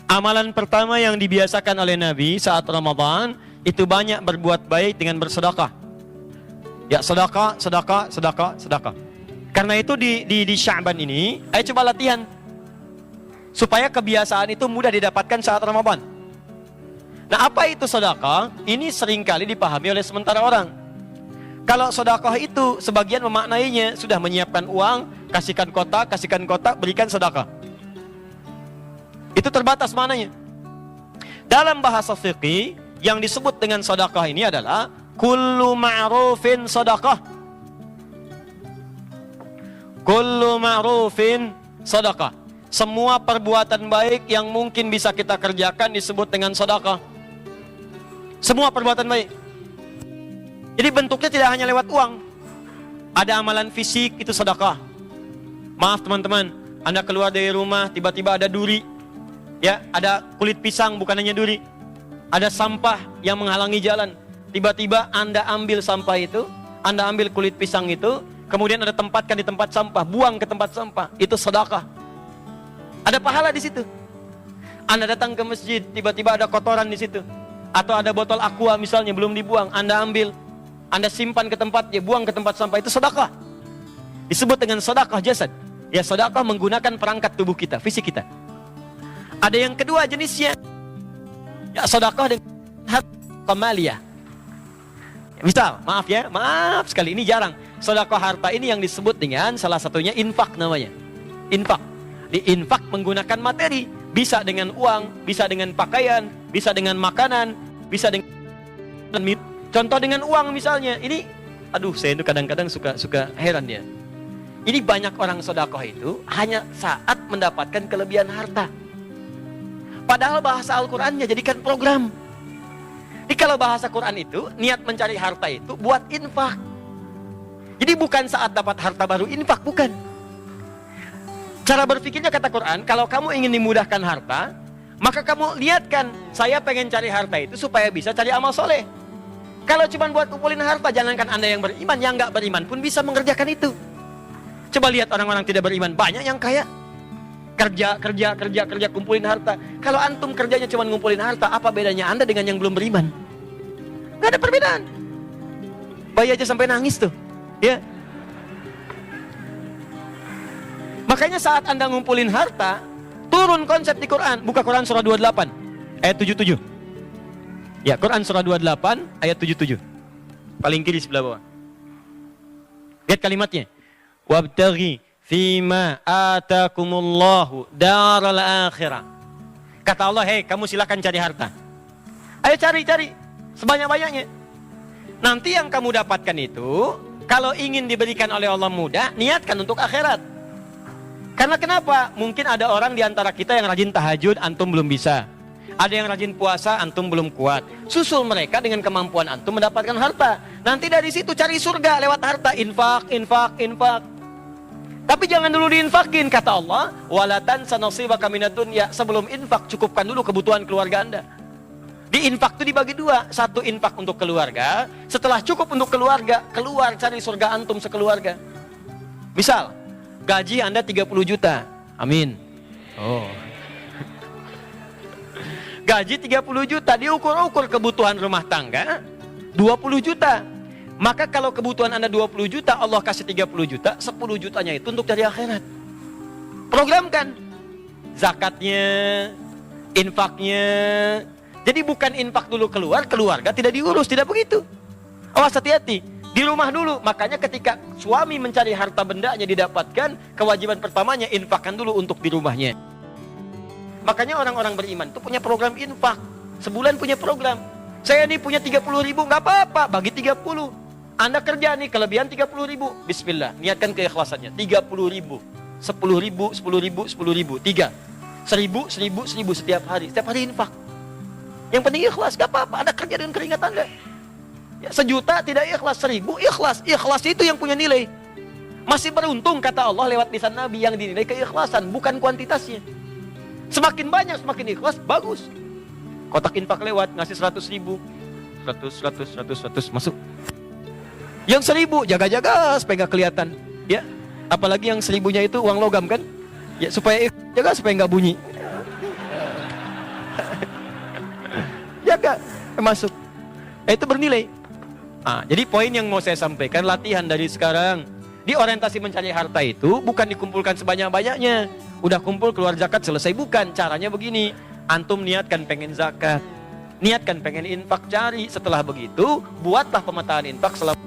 Amalan pertama yang dibiasakan oleh Nabi saat Ramadan itu banyak berbuat baik dengan bersedekah. Ya, sedekah, sedekah, sedekah, sedekah. Karena itu di Sya'ban ini, ayo coba latihan supaya kebiasaan itu mudah didapatkan saat Ramadan. Nah, apa itu sedekah? Ini seringkali dipahami oleh sementara orang. Kalau sedekah itu sebagian memaknainya sudah menyiapkan uang, kasihkan kotak, berikan sedekah. Itu terbatas maknanya. Dalam bahasa fikih yang disebut dengan sedekah ini adalah kullu ma'rufin sedekah. Kullu ma'rufin sedekah. Semua perbuatan baik yang mungkin bisa kita kerjakan disebut dengan sedekah. Semua perbuatan baik. Jadi bentuknya tidak hanya lewat uang. Ada amalan fisik, itu sedekah. Maaf teman-teman, Anda keluar dari rumah tiba-tiba ada duri. Ya, ada kulit pisang, bukan hanya duri. Ada sampah yang menghalangi jalan. Tiba-tiba Anda ambil sampah itu, Anda ambil kulit pisang itu, kemudian Anda tempatkan di tempat sampah, buang ke tempat sampah. Itu sedekah. Ada pahala di situ. Anda datang ke masjid, tiba-tiba ada kotoran di situ. Atau ada botol aqua misalnya belum dibuang, Anda ambil, Anda simpan ke tempatnya, buang ke tempat sampah. Itu sedekah. Disebut dengan sedekah jasad. Ya, sedekah menggunakan perangkat tubuh kita, fisik kita. Ada yang kedua jenisnya, ya, sedekah dengan harta maliyah. Misal, maaf sekali, ini jarang. Sedekah harta ini yang disebut dengan salah satunya infak namanya. Infak. Diinfak menggunakan materi, bisa dengan uang, bisa dengan pakaian, bisa dengan makanan, bisa dengan contoh dengan uang misalnya. Ini, saya itu kadang-kadang suka heran dia. Ini banyak orang sedekah itu hanya saat mendapatkan kelebihan harta. Padahal bahasa Al-Qurannya jadikan program. Jadi kalau bahasa Quran itu, niat mencari harta itu buat infak. Jadi bukan saat dapat harta baru infak, bukan. Cara berpikirnya kata Quran, kalau kamu ingin dimudahkan harta, maka kamu lihatkan, saya pengen cari harta itu supaya bisa cari amal soleh. Kalau cuma buat kumpulin harta, jangankan Anda yang beriman, yang nggak beriman pun bisa mengerjakan itu. Coba lihat orang-orang tidak beriman, banyak yang kaya. Kerja, kumpulin harta. Kalau antum kerjanya cuma ngumpulin harta, apa bedanya Anda dengan yang belum beriman? Gak ada perbedaan. Bayi aja sampai nangis tuh, ya. Makanya saat Anda ngumpulin harta, turun konsep di Quran. Buka Quran surah 28 ayat 77. Ya, Quran surah 28 ayat 77. Paling kiri sebelah bawah. Lihat kalimatnya. Wabtaghi fima atakumullahu daral akhirah. Kata Allah, hei kamu silakan cari harta. Ayo cari sebanyak-banyaknya. Nanti yang kamu dapatkan itu, kalau ingin diberikan oleh Allah mudah, niatkan untuk akhirat. Karena kenapa? Mungkin ada orang di antara kita yang rajin tahajud, antum belum bisa. Ada yang rajin puasa, antum belum kuat. Susul mereka dengan kemampuan antum mendapatkan harta. Nanti dari situ cari surga lewat harta. Infak. Tapi jangan dulu diinfakin, kata Allah, wala tansa nasibaka minad dunya. Sebelum infak, cukupkan dulu kebutuhan keluarga Anda. Di infak itu dibagi dua. Satu infak untuk keluarga, setelah cukup untuk keluarga, keluar cari surga antum sekeluarga. Misal, gaji Anda 30 juta. Amin. Gaji 30 juta, diukur-ukur kebutuhan rumah tangga 20 juta. Maka kalau kebutuhan Anda 20 juta, Allah kasih 30 juta, 10 jutanya itu untuk cari akhirat. Programkan zakatnya, infaknya. Jadi bukan infak dulu keluar, keluarga tidak diurus, tidak begitu. Awas, hati-hati. Di rumah dulu. Makanya ketika suami mencari harta bendanya didapatkan, kewajiban pertamanya infakkan dulu untuk di rumahnya. Makanya orang-orang beriman itu punya program infak. Sebulan punya program. Saya ini punya 30 ribu, nggak apa-apa, bagi 30. Anda kerja nih, kelebihan 30 ribu. Bismillah, niatkan keikhlasannya. 30 ribu, 10 ribu, 10 ribu, 10 ribu. 3, 1000 setiap hari. Setiap hari infak. Yang penting ikhlas, gak apa-apa. Anda kerja dengan keringat Anda. Ya, 1 juta tidak ikhlas, 1000 ikhlas. Ikhlas itu yang punya nilai. Masih beruntung, kata Allah lewat lisan Nabi, yang dinilai keikhlasan, bukan kuantitasnya. Semakin banyak, semakin ikhlas, bagus. Kotak infak lewat, ngasih 100 ribu. 100, masuk. Yang 1000 jaga-jaga supaya nggak kelihatan, ya. Apalagi yang 1000-nya itu uang logam kan, ya, supaya jaga supaya nggak bunyi. jaga masuk. Itu bernilai. Jadi poin yang mau saya sampaikan, latihan dari sekarang. Di orientasi mencari harta itu bukan dikumpulkan sebanyak-banyaknya. Udah kumpul keluar zakat selesai, bukan. Caranya begini, antum niatkan pengen zakat, niatkan pengen infak, cari. Setelah begitu, buatlah pemetaan infak selama.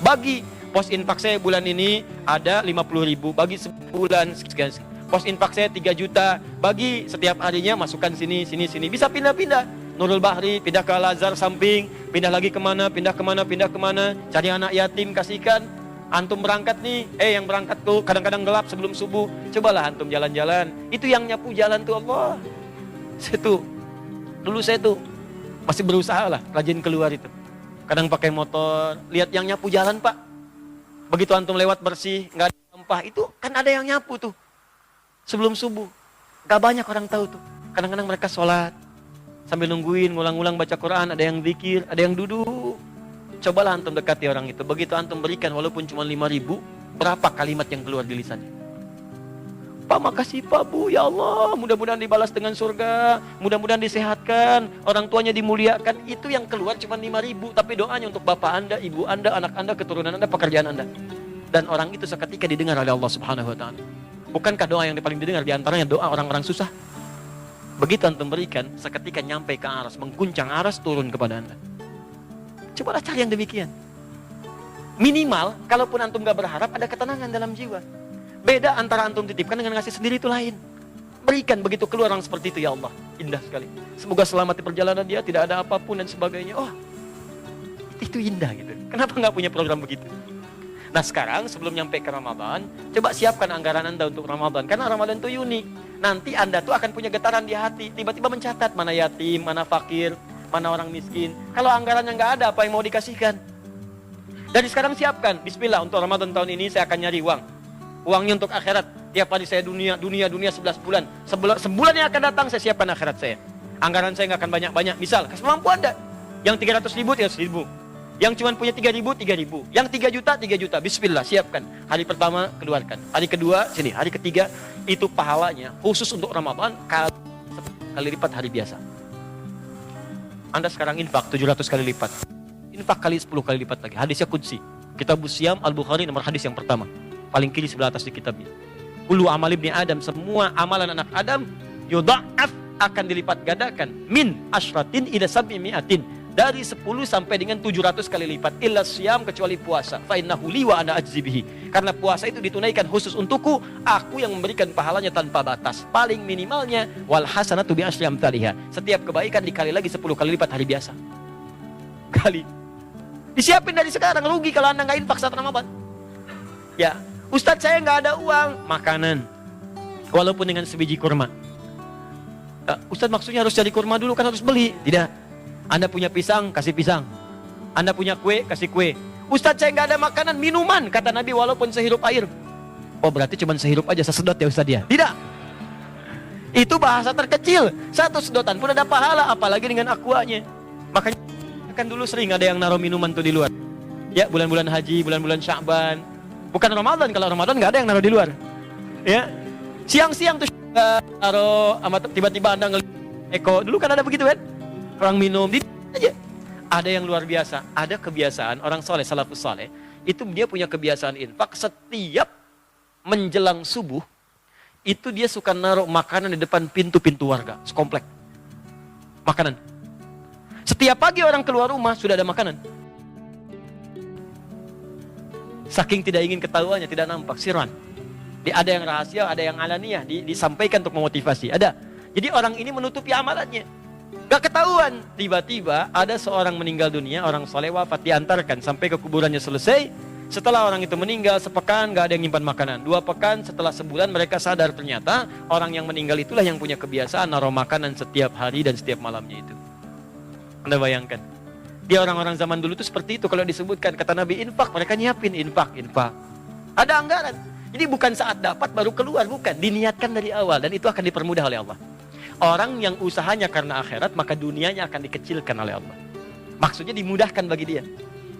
Bagi pos infak saya bulan ini ada 50.000, bagi sebulan sekian. Pos infak saya 3 juta, bagi setiap harinya masukkan sini. Bisa pindah-pindah. Nurul Bahri, pindah ke Al-Azhar samping, pindah lagi kemana, pindah kemana, cari anak yatim, kasihkan. Antum berangkat nih, yang berangkat tuh kadang-kadang gelap sebelum subuh, cobalah antum jalan-jalan. Itu yang nyapu jalan tuh Allah. Dulu saya tuh masih berusaha lah, rajin keluar itu. Kadang pakai motor, lihat yang nyapu jalan Pak. Begitu antum lewat bersih, nggak ada sampah, itu kan ada yang nyapu tuh. Sebelum subuh, gak banyak orang tahu tuh. Kadang-kadang mereka sholat, sambil nungguin, ngulang-ngulang baca Quran, ada yang zikir, ada yang duduk. Cobalah antum dekati orang itu. Begitu antum berikan, walaupun cuma 5.000, berapa kalimat yang keluar di lisannya? Pak, makasih Pak, Bu, ya Allah, mudah-mudahan dibalas dengan surga, mudah-mudahan disehatkan, orang tuanya dimuliakan. Itu yang keluar cuma 5.000, tapi doanya untuk bapak anda, ibu anda, anak anda, keturunan anda, pekerjaan anda. Dan orang itu seketika didengar oleh Allah Subhanahu wa Ta'ala. Bukankah doa yang paling didengar diantaranya doa orang-orang susah? Begitu antum berikan, seketika nyampe ke aras, mengguncang aras, turun kepada anda. Cobalah cari yang demikian. Minimal, kalaupun antum gak berharap, ada ketenangan dalam jiwa. Beda antara antum titipkan dengan ngasih sendiri, itu lain. Berikan, begitu keluar orang seperti itu, ya Allah, indah sekali. Semoga selamat di perjalanan dia, tidak ada apapun dan sebagainya. Oh, itu indah gitu. Kenapa gak punya program begitu? Nah sekarang sebelum nyampe ke Ramadan, coba siapkan anggaran anda untuk Ramadan. Karena Ramadan itu unik. Nanti anda tuh akan punya getaran di hati. Tiba-tiba mencatat mana yatim, mana fakir, mana orang miskin. Kalau anggarannya nggak ada, apa yang mau dikasihkan? Dari sekarang siapkan. Bismillah, untuk Ramadan tahun ini saya akan nyari uang. Uangnya untuk akhirat. Tiap hari saya dunia 11 bulan. Sebulan yang akan datang saya siapkan akhirat saya. Anggaran saya nggak akan banyak-banyak. Misal, semampu anda. Yang 300.000. Yang cuma punya 3.000. Yang 3 juta. Bismillah, siapkan. Hari pertama, keluarkan. Hari kedua, sini. Hari ketiga, itu pahalanya. Khusus untuk Ramadan, kali lipat hari biasa. Anda sekarang infak 700 kali lipat. Infak kali 10 kali lipat lagi. Hadisnya Qudsi. Kitabus Siyam Al-Bukhari nomor hadis yang pertama. Paling kiri sebelah atas di kitabnya. Kullu amal ibni Adam. Semua amalan anak Adam, yudha'af, akan dilipat gandakan. Min asyratin ila sab'i mi'atin. Dari 10 sampai dengan 700 kali lipat. Illa siyam, kecuali puasa. Fa innahu li wa ana ajzi bihi. Karena puasa itu ditunaikan khusus untukku, aku yang memberikan pahalanya tanpa batas. Paling minimalnya wal hasanatu bi asyri amsalihha. Setiap kebaikan dikali lagi 10 kali lipat hari biasa. Kali. Disiapin dari sekarang, rugi kalau anda nggak infak saat Ramadan. Ya, Ustadz saya nggak ada uang, makanan. Walaupun dengan sebiji kurma. Ustadz maksudnya harus cari kurma dulu, kan harus beli. Tidak. Anda punya pisang, kasih pisang. Anda punya kue, kasih kue. Ustadz saya nggak ada makanan, minuman. Kata Nabi walaupun sehirup air. Oh berarti cuma sehirup aja, sesedot ya Ustadz ya? Tidak. Itu bahasa terkecil. Satu sedotan pun ada pahala, apalagi dengan aquanya. Makanya kan dulu sering ada yang naruh minuman tuh di luar. Ya bulan-bulan haji, bulan-bulan Sya'ban. Bukan Ramadan, kalau Ramadan nggak ada yang naruh di luar. Ya, siang-siang tuh naruh, tiba-tiba Anda ngelihat Eko. Dulu kan ada begitu kan? Orang minum, aja. Ada yang luar biasa, ada kebiasaan orang soleh, salafus soleh, itu dia punya kebiasaan infak. Setiap menjelang subuh, itu dia suka naruh makanan di depan pintu-pintu warga, sekomplek. Makanan. Setiap pagi orang keluar rumah, sudah ada makanan. Saking tidak ingin ketahuannya, tidak nampak, sirwan. Ada yang rahasia, ada yang alaniyah, disampaikan untuk memotivasi, ada. Jadi orang ini menutupi amalannya. Gak ketahuan, tiba-tiba ada seorang meninggal dunia, orang soleh wafat, diantarkan sampai ke kuburannya selesai. Setelah orang itu meninggal, sepekan gak ada yang nyimpan makanan. 2 pekan, setelah sebulan mereka sadar ternyata orang yang meninggal itulah yang punya kebiasaan naruh makanan setiap hari dan setiap malamnya itu. Anda bayangkan, dia orang-orang zaman dulu itu seperti itu. Kalau disebutkan kata Nabi infak, mereka nyiapin infak. Ada anggaran. Jadi bukan saat dapat baru keluar, bukan. Diniatkan dari awal dan itu akan dipermudah oleh Allah. Orang yang usahanya karena akhirat, maka dunianya akan dikecilkan oleh Allah. Maksudnya dimudahkan bagi dia.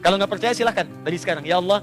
Kalau nggak percaya silahkan dari sekarang. Ya Allah,